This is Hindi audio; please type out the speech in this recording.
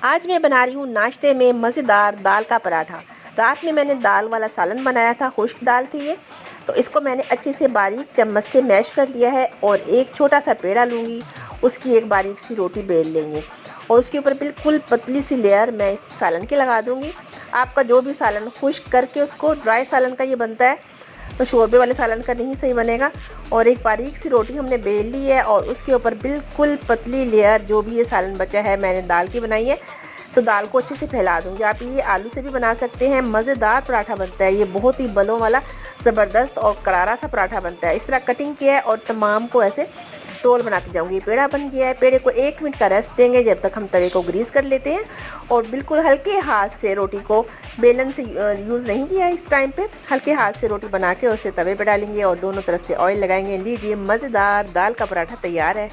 आज मैं बना रही हूँ नाश्ते में मज़ेदार दाल का पराठा। रात में मैंने दाल वाला सालन बनाया था, खुश्क दाल थी ये। तो इसको मैंने अच्छे से बारीक चम्मच से मैश कर लिया है और एक छोटा सा पेड़ा लूँगी, उसकी एक बारीक सी रोटी बेल लेंगे और उसके ऊपर बिल्कुल पतली सी लेयर मैं इस सालन की लगा दूँगी। आपका जो भी सालन खुश्क करके उसको ड्राई सालन का ये बनता है, तो शोरबे वाले सालन का नहीं सही बनेगा। और एक बारीक सी रोटी हमने बेल ली है और उसके ऊपर बिल्कुल पतली लेयर जो भी ये सालन बचा है मैंने दाल की बनाई है, तो दाल को अच्छे से फैला दूंगी। आप ये आलू से भी बना सकते हैं, मज़ेदार पराठा बनता है। ये बहुत ही बलों वाला ज़बरदस्त और करारा सा पराठा बनता है। इस तरह कटिंग किया है और तमाम को ऐसे टोल बनाती जाऊंगी। पेड़ा बन गया है, पेड़े को 1 मिनट का रेस्ट देंगे जब तक हम तवे को ग्रीस कर लेते हैं। और बिल्कुल हल्के हाथ से रोटी को, बेलन से यूज़ नहीं किया है इस टाइम पे, हल्के हाथ से रोटी बना के उसे तवे पे डालेंगे और दोनों तरफ से ऑयल लगाएंगे। लीजिए, मज़ेदार दाल का पराठा तैयार है।